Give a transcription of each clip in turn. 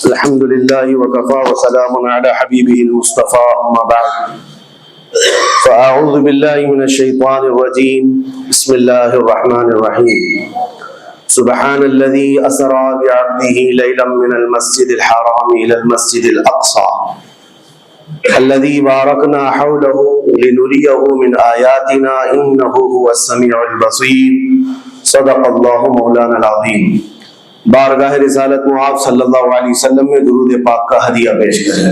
الحمد لله وكفى وسلام على حبيبه المصطفى أما بعد فأعوذ بالله من الشيطان الرجيم بسم الله الرحمن الرحيم سبحان الذي أسرى بعبده ليلا من المسجد الحرام إلى المسجد الأقصى الذي باركنا حوله لنريه من آياتنا إنه هو السميع البصير صدق الله مولانا العظيم۔ بارگاہ رسالت معاذ صلی اللہ علیہ وسلم میں درود پاک کا ہدیہ پیش کریں۔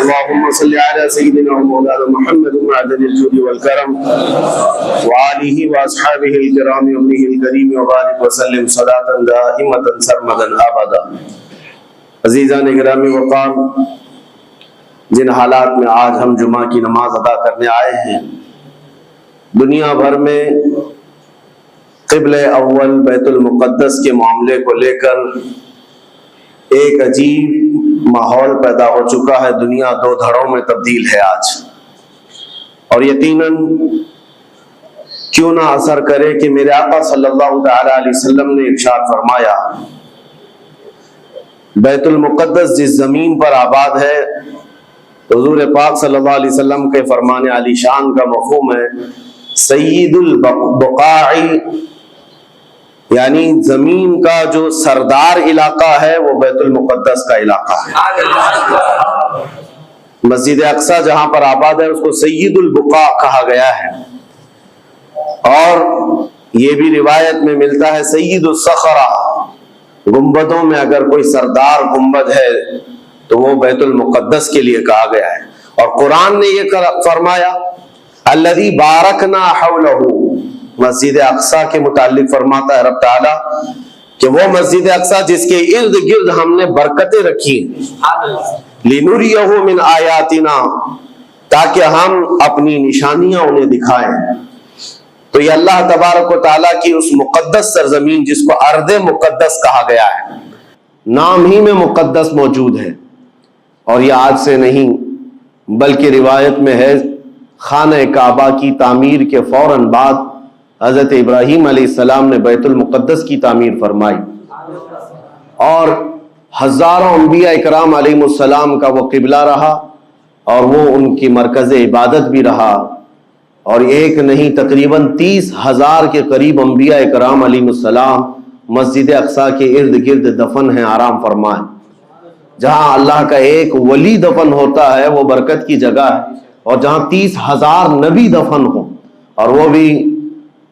اللہم صلی علی سیدنا و مولانا محمد معدن الجود والکرم وآلہ واصحابہ الکرام وابنہ الکریم وبارک وسلم صلاۃ دائمۃ سرمدا ابدا۔ عزیزان گرامی وقار، جن حالات میں آج ہم جمعہ کی نماز ادا کرنے آئے ہیں، دنیا بھر میں قبلہ اول بیت المقدس کے معاملے کو لے کر ایک عجیب ماحول پیدا ہو چکا ہے۔ دنیا دو دھڑوں میں تبدیل ہے آج، اور یقیناً کیوں نہ اثر کرے کہ میرے آقا صلی اللہ تعالی علیہ وسلم نے ارشاد فرمایا، بیت المقدس جس زمین پر آباد ہے، حضور پاک صلی اللہ علیہ وسلم کے فرمان علی شان کا مفہوم ہے سید البقاع، یعنی زمین کا جو سردار علاقہ ہے وہ بیت المقدس کا علاقہ ہے۔ مسجد اقصی جہاں پر آباد ہے اس کو سید البقاع کہا گیا ہے، اور یہ بھی روایت میں ملتا ہے سید الصخرہ، گنبدوں میں اگر کوئی سردار گنبد ہے تو وہ بیت المقدس کے لیے کہا گیا ہے۔ اور قرآن نے یہ فرمایا الذی بارکنا حولہ، مسجد اقصی کے متعلق فرماتا ہے رب تعالیٰ کہ وہ مسجد اقصی جس کے ارد گرد ہم نے برکتیں رکھی لنریہ من آیاتنا، تاکہ ہم اپنی نشانیاں انہیں دکھائیں۔ تو یہ اللہ تبارک و تعالیٰ کی اس مقدس سرزمین جس کو ارض مقدس کہا گیا ہے، نام ہی میں مقدس موجود ہے، اور یہ آج سے نہیں بلکہ روایت میں ہے خانہ کعبہ کی تعمیر کے فوراً بعد حضرت ابراہیم علیہ السلام نے بیت المقدس کی تعمیر فرمائی، اور ہزاروں انبیاء اکرام علیہ السلام کا وہ قبلہ رہا، اور وہ ان کی مرکز عبادت بھی رہا، اور ایک نہیں تقریباً 30,000 کے قریب انبیاء اکرام علیہ السلام مسجد اقصی کے ارد گرد دفن ہیں، آرام فرمائیں۔ جہاں اللہ کا ایک ولی دفن ہوتا ہے وہ برکت کی جگہ ہے، اور جہاں 30,000 نبی دفن ہوں، اور وہ بھی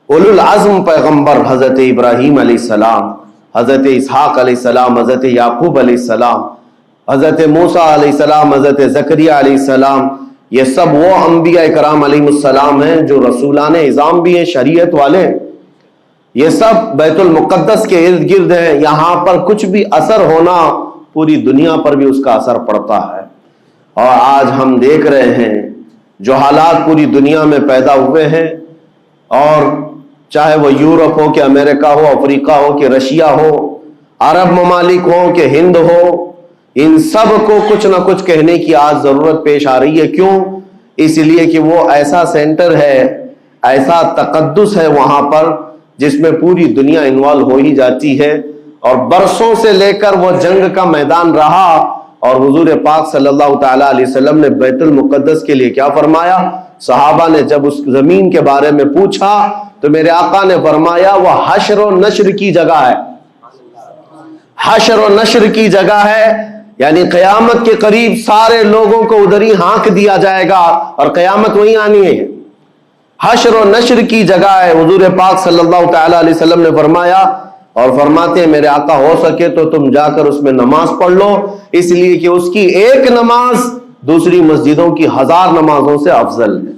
اولو العزم پیغمبر حضرت ابراہیم علیہ السلام، حضرت اسحاق علیہ السلام، حضرت یعقوب علیہ السلام، حضرت موسیٰ علیہ السلام، حضرت زکریا علیہ السلام، یہ سب وہ انبیاء کرام علیہ السلام ہیں جو رسولان اعظام بھی ہیں، شریعت والے ہیں۔ یہ سب بیت المقدس کے ارد گرد ہیں۔ یہاں پر کچھ بھی اثر ہونا پوری دنیا پر بھی اس کا اثر پڑتا ہے، اور آج ہم دیکھ رہے ہیں جو حالات پوری دنیا میں پیدا ہوئے ہیں، اور چاہے وہ یورپ ہو کہ امریکہ ہو، افریقہ ہو کہ رشیا ہو، عرب ممالک ہو کہ ہند ہو، ان سب کو کچھ نہ کچھ کہنے کی آج ضرورت پیش آ رہی ہے۔ کیوں؟ اس لیے کہ وہ ایسا سینٹر ہے، ایسا تقدس ہے وہاں پر جس میں پوری دنیا انوالو ہو ہی جاتی ہے، اور برسوں سے لے کر وہ جنگ کا میدان رہا، اور حضور پاک صلی اللہ تعالی علیہ وسلم نے بیت المقدس کے لیے کیا فرمایا؟ صحابہ نے جب اس زمین کے بارے میں پوچھا تو میرے آقا نے فرمایا وہ حشر و نشر کی جگہ ہے، حشر و نشر کی جگہ ہے، یعنی قیامت کے قریب سارے لوگوں کو ادھر ہی ہانک دیا جائے گا، اور قیامت وہیں آنی ہے۔ حشر و نشر کی جگہ ہے، حضور پاک صلی اللہ تعالی علیہ وسلم نے فرمایا، اور فرماتے ہیں میرے آقا ہو سکے تو تم جا کر اس میں نماز پڑھ لو، اس لیے کہ اس کی ایک نماز دوسری مسجدوں کی 1000 نمازوں سے افضل ہے۔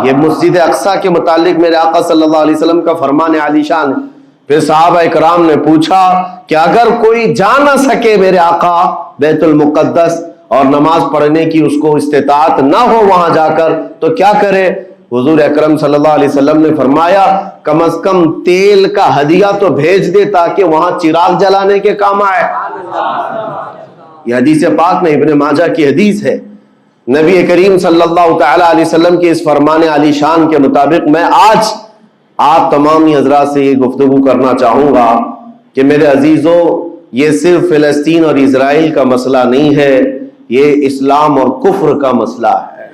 یہ مسجد اقصی کے متعلق میرے آقا صلی اللہ علیہ وسلم کا فرمان علی شان ہے۔ پھر صحابہ اکرام نے پوچھا کہ اگر کوئی جا نہ سکے میرے آقا بیت المقدس اور نماز پڑھنے کی اس کو استطاعت نہ ہو وہاں جا کر تو کیا کرے؟ حضور اکرم صلی اللہ علیہ وسلم نے فرمایا کم از کم تیل کا ہدیہ تو بھیج دے تاکہ وہاں چراغ جلانے کے کام آئے۔ یہ حدیث پاک میں ابن ماجہ کی حدیث ہے۔ نبی کریم صلی اللہ تعالی علیہ وسلم کے اس فرمان علی شان کے مطابق میں آج آپ تمام حضرات سے یہ گفتگو کرنا چاہوں گا کہ میرے عزیزوں، یہ صرف فلسطین اور اسرائیل کا مسئلہ نہیں ہے، یہ اسلام اور کفر کا مسئلہ ہے،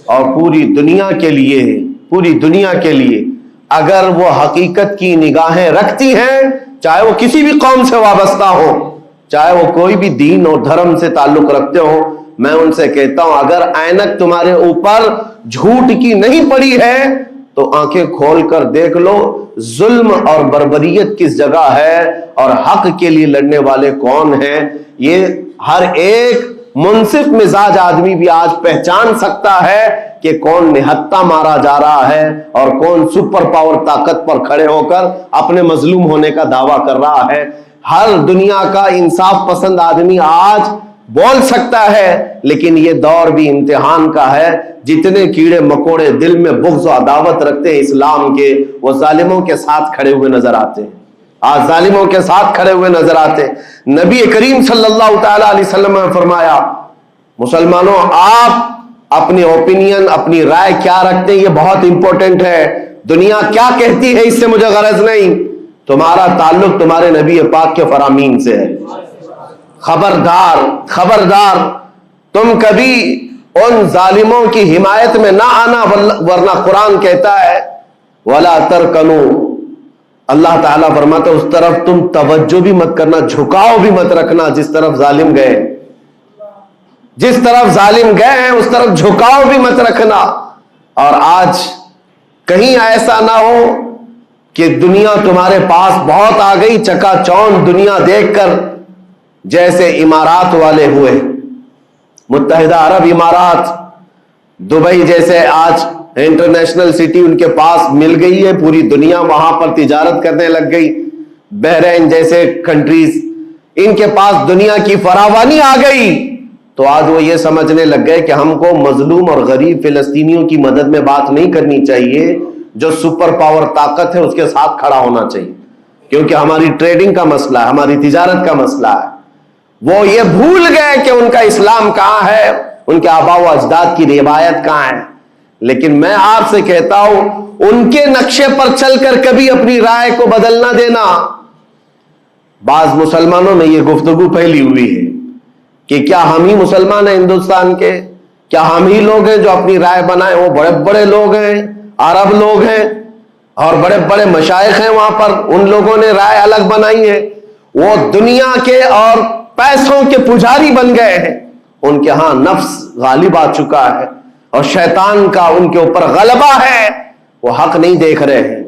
اور پوری دنیا کے لیے، پوری دنیا کے لیے اگر وہ حقیقت کی نگاہیں رکھتی ہیں، چاہے وہ کسی بھی قوم سے وابستہ ہو، چاہے وہ کوئی بھی دین اور دھرم سے تعلق رکھتے ہو، میں ان سے کہتا ہوں اگر اینک تمہارے اوپر جھوٹ کی نہیں پڑی ہے تو آنکھیں کھول کر دیکھ لو ظلم اور بربریت کس جگہ ہے اور حق کے لیے لڑنے والے کون ہیں۔ یہ ہر ایک منصف مزاج آدمی بھی آج پہچان سکتا ہے کہ کون نہتہ مارا جا رہا ہے اور کون سپر پاور طاقت پر کھڑے ہو کر اپنے مظلوم ہونے کا دعویٰ کر رہا ہے۔ ہر دنیا کا انصاف پسند آدمی آج بول سکتا ہے، لیکن یہ دور بھی امتحان کا ہے۔ جتنے کیڑے مکوڑے دل میں بغض و عداوت رکھتے ہیں اسلام کے، وہ ظالموں کے ساتھ کھڑے ہوئے نظر آتے ہیں، آج ظالموں کے ساتھ کھڑے ہوئے نظر آتے ہیں۔ نبی کریم صلی اللہ تعالی علیہ وسلم نے فرمایا مسلمانوں آپ اپنی اوپینین، اپنی رائے کیا رکھتے ہیں یہ بہت امپورٹنٹ ہے، دنیا کیا کہتی ہے اس سے مجھے غرض نہیں، تمہارا تعلق تمہارے نبی پاک کے فرامین سے ہے۔ خبردار خبردار تم کبھی ان ظالموں کی حمایت میں نہ آنا، ورنہ قرآن کہتا ہے وَلَا تَرْكَنُوا، اللہ تعالیٰ فرماتا ہے اس طرف تم توجہ بھی مت کرنا، جھکاؤ بھی مت رکھنا جس طرف ظالم گئے، جس طرف ظالم گئے ہیں اس طرف جھکاؤ بھی مت رکھنا۔ اور آج کہیں ایسا نہ ہو کہ دنیا تمہارے پاس بہت آ گئی، چکا چوند دنیا دیکھ کر جیسے امارات والے ہوئے، متحدہ عرب امارات، دبئی جیسے آج انٹرنیشنل سٹی ان کے پاس مل گئی ہے، پوری دنیا وہاں پر تجارت کرنے لگ گئی، بحرین جیسے کنٹریز ان کے پاس دنیا کی فراوانی آ گئی، تو آج وہ یہ سمجھنے لگ گئے کہ ہم کو مظلوم اور غریب فلسطینیوں کی مدد میں بات نہیں کرنی چاہیے، جو سپر پاور طاقت ہے اس کے ساتھ کھڑا ہونا چاہیے، کیونکہ ہماری ٹریڈنگ کا مسئلہ ہے، ہماری تجارت کا مسئلہ ہے۔ وہ یہ بھول گئے کہ ان کا اسلام کہاں ہے، ان کے آباء و اجداد کی روایت کہاں ہے۔ لیکن میں آپ سے کہتا ہوں ان کے نقشے پر چل کر کبھی اپنی رائے کو بدل نہ دینا۔ بعض مسلمانوں میں یہ گفتگو پھیلی ہوئی ہے کہ کیا ہم ہی مسلمان ہیں ہندوستان کے، کیا ہم ہی لوگ ہیں جو اپنی رائے بنائیں، وہ بڑے بڑے لوگ ہیں، عرب لوگ ہیں اور بڑے بڑے مشائخ ہیں وہاں پر، ان لوگوں نے رائے الگ بنائی ہے، وہ دنیا کے اور پیسوں کے پجاری بن گئے ہیں، ان کے ہاں نفس غالب آ چکا ہے اور شیطان کا ان کے اوپر غلبہ ہے، وہ حق نہیں دیکھ رہے ہیں۔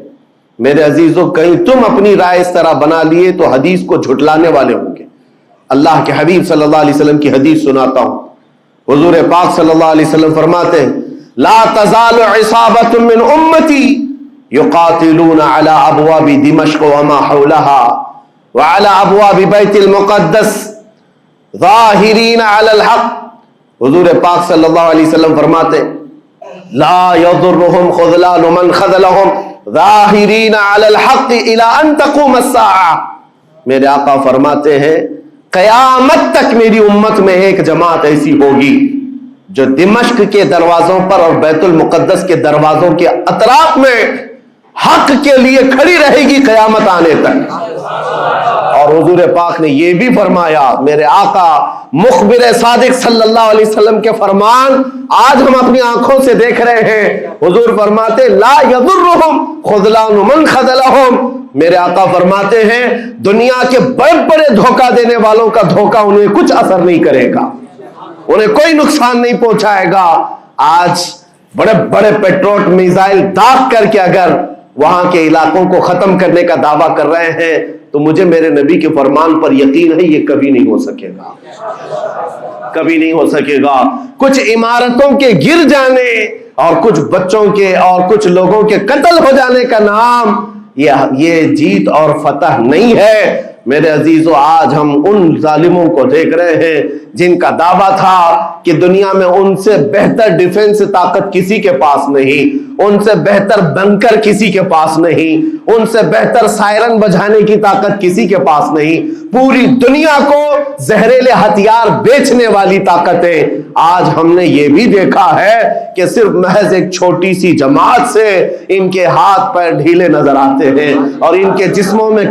میرے عزیزوں کہیں تم اپنی رائے اس طرح بنا لیے تو حدیث کو جھٹلانے والے ہوں گے۔ اللہ کے حبیب صلی اللہ علیہ وسلم کی حدیث سناتا ہوں، حضور پاک صلی اللہ علیہ وسلم فرماتے ہیں لا تزال عصابۃ من امتی یقاتلون علی ابواب دمشق وما حولها وعلى ابواب بیت المقدس ظاہرین علی الحق۔ حضور پاک صلی اللہ علیہ وسلم فرماتے لا یضرهم خذلان من خذلهم ظاہرین علی الحق الى ان تقوم الساعہ۔ میرے آقا فرماتے ہیں قیامت تک میری امت میں ایک جماعت ایسی ہوگی جو دمشق کے دروازوں پر اور بیت المقدس کے دروازوں کے اطراف میں حق کے لیے کھڑی رہے گی قیامت آنے تک۔ اور حضور پاک نے یہ بھی فرمایا، میرے آقا مخبر صادق صلی اللہ علیہ وسلم کے فرمان آج ہم اپنی آنکھوں سے دیکھ رہے ہیں، حضور فرماتے لا یضرهم خذلان من خذلهم۔ میرے آقا فرماتے ہیں دنیا کے بڑے بڑے دھوکہ دینے والوں کا دھوکہ انہیں کچھ اثر نہیں کرے گا، انہیں کوئی نقصان نہیں پہنچائے گا۔ آج بڑے بڑے پیٹروٹ میزائل داغ کر کے اگر وہاں کے علاقوں کو ختم کرنے کا دعویٰ کر رہے ہیں تو مجھے میرے نبی کے فرمان پر یقین ہے یہ کبھی نہیں ہو سکے گا، کبھی نہیں ہو سکے گا۔ کچھ عمارتوں کے گر جانے اور کچھ بچوں کے اور کچھ لوگوں کے قتل ہو جانے کا نام یہ جیت اور فتح نہیں ہے۔ میرے عزیزو آج ہم ان ظالموں کو دیکھ رہے ہیں جن کا دعویٰ تھا کہ دنیا میں ان سے بہتر ڈیفنس طاقت کسی کے پاس نہیں، ان سے بہتر بنکر کسی کے پاس نہیں، ان سے بہتر سائرن بجانے کی طاقت کسی کے پاس نہیں، پوری دنیا کو زہریلے ہتھیار بیچنے والی طاقتیں۔ آج ہم نے یہ بھی دیکھا ہے کہ صرف محض ایک چھوٹی سی جماعت سے ان کے ہاتھ پیر ڈھیلے نظر آتے ہیں اور ان کے جسموں میں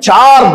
4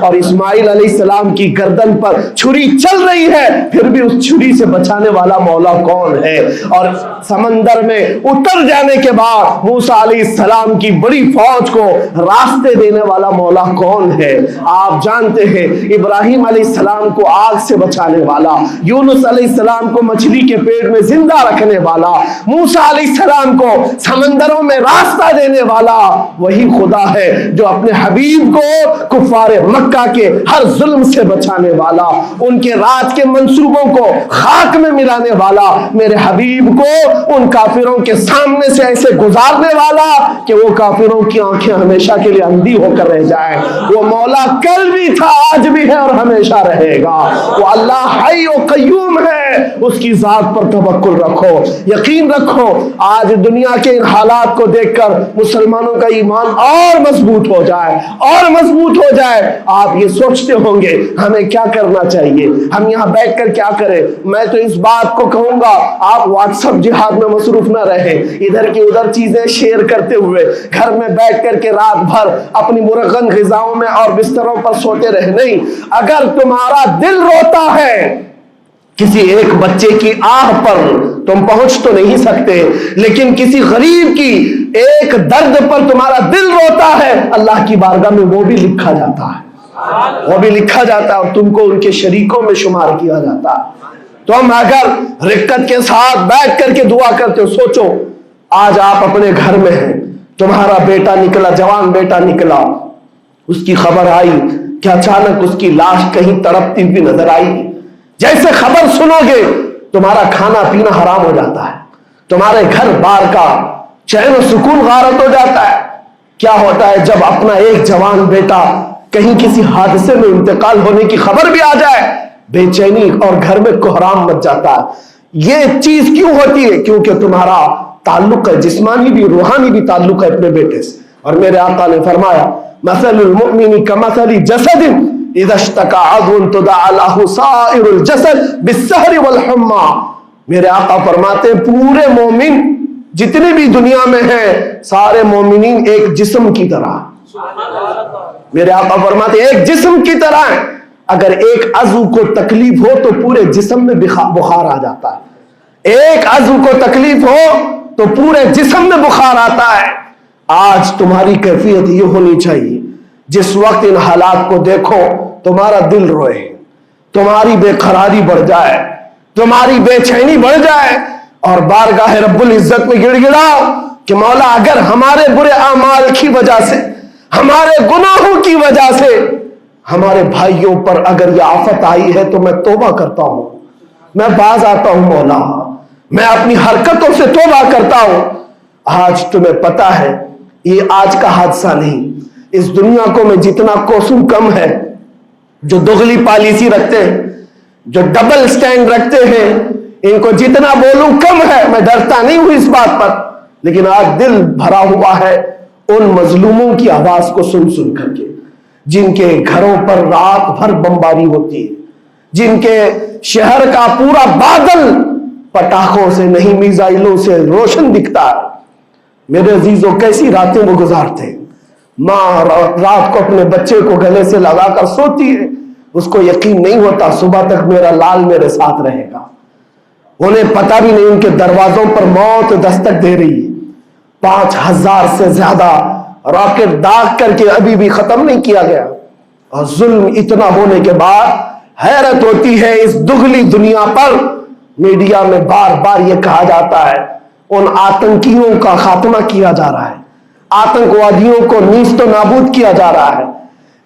اور اسماعیل علیہ السلام کی گردن پر چھری چل رہی ہے، پھر بھی اس چھری سے بچانے والا مولا کون ہے؟ اور سمندر میں اتر جانے کے بعد موسیٰ علیہ السلام کی بڑی فوج کو راستے دینے والا مولا کون ہے؟ آپ جانتے ہیں ابراہیم علیہ السلام کو آگ سے بچانے والا، یونس علیہ السلام کو مچھلی کے پیٹ میں زندہ رکھنے والا، موسیٰ علیہ السلام کو سمندروں میں راستہ دینے والا وہی خدا ہے جو اپنے حبیب کو کفار مکہ کے ہر ظلم سے بچانے والا، ان کے رات کے منصوبوں کو خاک میں ملانے والا، میرے حبیب کو ان کافروں کے سامنے سے ایسے گزارنے والا کہ وہ کافروں کی آنکھیں ہمیشہ کے لیے اندھی ہو کر رہ جائیں۔ وہ مولا کل بھی تھا، آج بھی ہے اور ہمیشہ رہے گا۔ وہ اللہ حی و قیوم ہے، اس کی ذات پر توکل رکھو، یقین رکھو۔ آج دنیا کے ان حالات کو دیکھ کر مسلمانوں کا ایمان اور مضبوط ہو جائے، اور مضبوط ہو جائے۔ آپ یہ سوچتے ہوں گے ہمیں کیا کرنا چاہیے، ہم یہاں بیٹھ کر کیا کریں؟ میں تو اس بات کو کہوں گا آپ واٹس ایپ جہاد میں مصروف نہ رہیں، ادھر کی ادھر چیزیں شیئر کرتے ہوئے گھر میں بیٹھ کر کے رات بھر اپنی مرغن غذاؤں میں اور بستروں پر سوتے رہے نہیں۔ اگر تمہارا دل روتا ہے کسی ایک بچے کی آہ پر تم پہنچ تو نہیں سکتے، لیکن کسی غریب کی ایک درد پر تمہارا دل روتا ہے، اللہ کی بارگاہ میں وہ بھی لکھا جاتا ہے، وہ بھی لکھا جاتا ہے اور تم کو ان کے شریکوں میں شمار کیا جاتا ہے۔ تو ہم اگر رقت کے ساتھ بیٹھ کر کے دعا کرتے ہو، سوچو آج آپ اپنے گھر میں ہیں، تمہارا بیٹا نکلا، جوان بیٹا نکلا، اس کی خبر آئی کہ اچانک اس کی لاش کہیں تڑپتی ہوئی نظر آئی، جیسے خبر سنو گے تمہارا کھانا پینا حرام ہو جاتا ہے، تمہارے گھر بار کا چین و سکون غارت ہو جاتا ہے۔ کیا ہوتا ہے جب اپنا ایک جوان بیٹا کہیں کسی حادثے میں انتقال ہونے کی خبر بھی آ جائے، بے چینی اور گھر میں کوہرام مچ جاتا ہے۔ یہ چیز کیوں ہوتی ہے؟ کیونکہ تمہارا تعلق ہے، جسمانی بھی روحانی بھی تعلق ہے اپنے بیٹے سے۔ اور میرے آقا نے فرمایا مثل المؤمن کمثل جسد اذا اشتكى عضو تداعى له سائر الجسد بالسهر والحمى۔ میرے آقا فرماتے ہیں پورے مومن جتنے بھی دنیا میں ہیں، سارے مومنین ایک جسم کی طرح، میرے آقا فرماتے ہیں ایک جسم کی طرح ہیں، اگر ایک عضو کو تکلیف ہو تو پورے جسم میں بخار آ جاتا ہے، ایک عضو کو تکلیف ہو تو پورے جسم میں بخار آتا ہے۔ آج تمہاری کیفیت یہ ہونی چاہیے، جس وقت ان حالات کو دیکھو تمہارا دل روئے، تمہاری بے قراری بڑھ جائے، تمہاری بے چینی بڑھ جائے، اور بارگاہ رب العزت میں گڑ گڑاؤ کہ مولا اگر ہمارے برے اعمال کی وجہ سے، ہمارے گناہوں کی وجہ سے ہمارے بھائیوں پر اگر یہ آفت آئی ہے تو میں توبہ کرتا ہوں، میں باز آتا ہوں مولا، میں اپنی حرکتوں سے توبہ کرتا ہوں۔ آج تمہیں پتا ہے یہ آج کا حادثہ نہیں، اس دنیا کو میں جتنا کوسوں کم ہے، جو دغلی پالیسی رکھتے ہیں، جو ڈبل سٹینڈ رکھتے ہیں، ان کو جتنا بولوں کم ہے۔ میں ڈرتا نہیں ہوں اس بات پر، لیکن آج دل بھرا ہوا ہے ان مظلوموں کی آواز کو سن سن کر کے، جن کے گھروں پر رات بھر بمباری ہوتی ہے، جن کے شہر کا پورا بادل پٹاخوں سے نہیں میزائلوں سے روشن دکھتا ہے۔ میرے عزیزوں کیسی راتیں وہ گزارتے ہیں، ماں رات کو اپنے بچے کو گلے سے لگا کر سوتی ہے، اس کو یقین نہیں ہوتا صبح تک میرا لال میرے ساتھ رہے گا، انہیں پتہ بھی نہیں ان کے دروازوں پر موت دستک دے رہی ہے۔ 5000 سے زیادہ راکٹ داغ کر کے ابھی بھی ختم نہیں کیا گیا، اور ظلم اتنا ہونے کے بعد حیرت ہوتی ہے اس دگلی دنیا پر میڈیا میں بار بار یہ کہا جاتا ہے ان آتنکیوں کا خاتمہ کیا جا رہا ہے، آتنکوادیوں کو نیست و نابود کیا جا رہا ہے،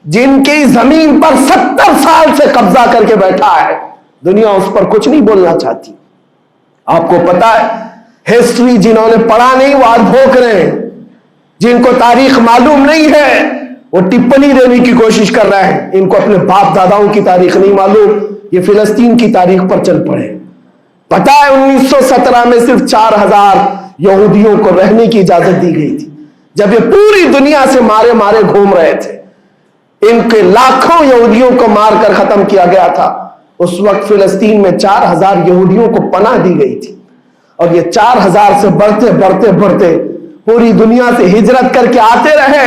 جن کی زمین پر 70 سال سے قبضہ کر کے بیٹھا ہے، دنیا اس پر کچھ نہیں بولنا چاہتی۔ آپ کو پتا ہے ہسٹری جنہوں نے پڑھا نہیں وہ آج بھوک رہے ہیں، جن کو تاریخ معلوم نہیں ہے وہ ٹپنی دینے کی کوشش کر رہے ہیں، ان کو اپنے باپ داداؤں کی تاریخ نہیں معلوم، یہ فلسطین کی تاریخ پر چل پڑے۔ پتا ہے 1917 میں صرف 4000 یہودیوں کو رہنے کی اجازت دی گئی تھی، جب یہ پوری دنیا سے مارے مارے گھوم رہے تھے، ان کے لاکھوں یہودیوں کو مار کر ختم کیا گیا تھا۔ اس وقت فلسطین میں 4000 یہودیوں کو پناہ دی گئی تھی، اور یہ 4000 سے بڑھتے بڑھتے بڑھتے پوری دنیا سے ہجرت کر کے آتے رہے،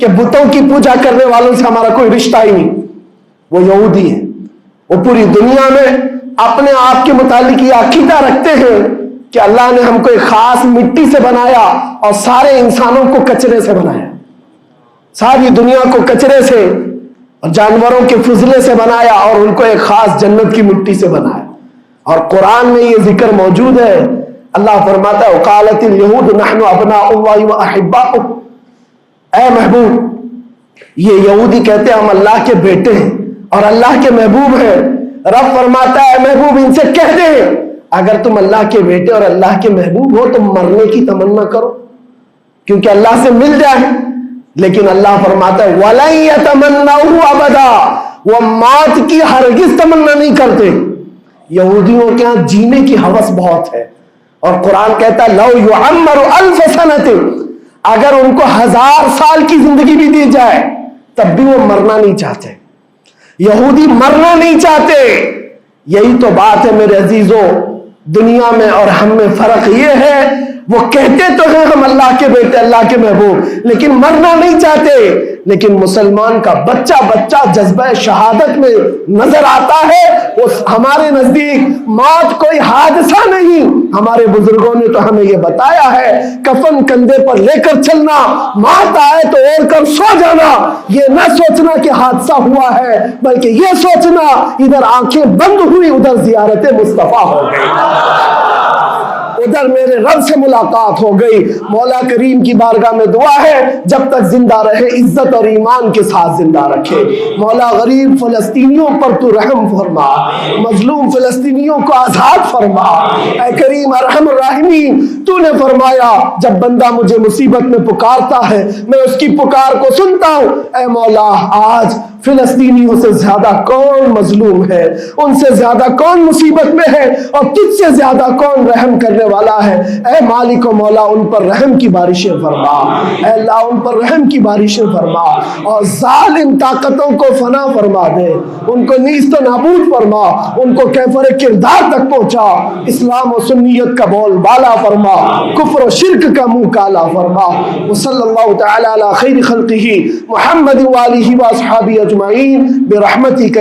کہ بتوں کی پوجا کرنے والوں سے ہمارا کوئی رشتہ ہی نہیں، وہ یہودی ہیں۔ وہ پوری دنیا میں اپنے آپ کے متعلق یہ عقیدہ رکھتے ہیں کہ اللہ نے ہم کو ایک خاص مٹی سے بنایا اور سارے انسانوں کو کچرے سے بنایا، ساری دنیا کو کچرے سے اور جانوروں کے فضلے سے بنایا اور ان کو ایک خاص جنت کی مٹی سے بنایا۔ اور قرآن میں یہ ذکر موجود ہے، اللہ فرماتا ہے وقالت اليہود نحن ابناء اللہ واحباؤہ، اے محبوب یہ یہودی کہتے ہیں ہم اللہ کے بیٹے ہیں اور اللہ کے محبوب ہیں۔ رب فرماتا ہے محبوب ان سے کہہ دے اگر تم اللہ کے بیٹے اور اللہ کے محبوب ہو تو مرنے کی تمنا کرو کیونکہ اللہ سے مل جائے، لیکن اللہ فرماتا ہے وَلَن يَتَمَنَّوْهُ أَبَدًا، وہ موت کی ہرگز تمنا نہیں کرتے۔ یہودیوں کے ہاں جینے کی ہوس بہت ہے، اور قرآن کہتا ہے لَوْ يُعَمَّرُ أَلْفَ سَنَةٍ، اگر ان کو 1000 سال کی زندگی بھی دی جائے تب بھی وہ مرنا نہیں چاہتے۔ یہودی مرنا نہیں چاہتے۔ یہی تو بات ہے میرے عزیزوں، دنیا میں اور ہم میں فرق یہ ہے وہ کہتے تو ہیں ہم اللہ کے بیٹے اللہ کے محبوب لیکن مرنا نہیں چاہتے، لیکن مسلمان کا بچہ جذبہ شہادت میں نظر آتا ہے۔ ہمارے نزدیک موت کوئی حادثہ نہیں، ہمارے بزرگوں نے تو ہمیں یہ بتایا ہے کفن کندھے پر لے کر چلنا، موت آئے تو اوڑھ کر سو جانا، یہ نہ سوچنا کہ حادثہ ہوا ہے بلکہ یہ سوچنا ادھر آنکھیں بند ہوئی ادھر زیارت مصطفیٰ ہو گئی، ادھر میرے رب سے ملاقات ہو گئی۔ مولا کریم کی بارگاہ میں دعا ہے جب تک زندہ رہے عزت اور ایمان کے ساتھ زندہ رکھے۔ مولا غریب فلسطینیوں پر تو رحم فرما، مظلوم فلسطینیوں کو آزاد فرما۔ اے کریم ارحم الراحمین، تو نے فرمایا جب بندہ مجھے مصیبت میں پکارتا ہے میں اس کی پکار کو سنتا ہوں۔ اے مولا آج فلسطینیوں سے زیادہ کون مظلوم ہے، ان سے زیادہ کون مصیبت میں ہے اور تجھ سے زیادہ کون رحم کرنے والا ہے۔ اے مالک و مولا ان پر رحم کی بارشیں فرما، اے اللہ ان پر رحم کی بارشیں فرما اور ظالم طاقتوں کو فنا فرما دے، ان کو نیست و نابود فرما، ان کو کیفر کردار تک پہنچا، اسلام و سنیت کا بول بالا فرما، کفر و شرک کا منہ کالا فرما۔ وصلی اللہ تعالی علی خیر خلقہ محمد وآلہ واصحابہ اجمعین برحمتک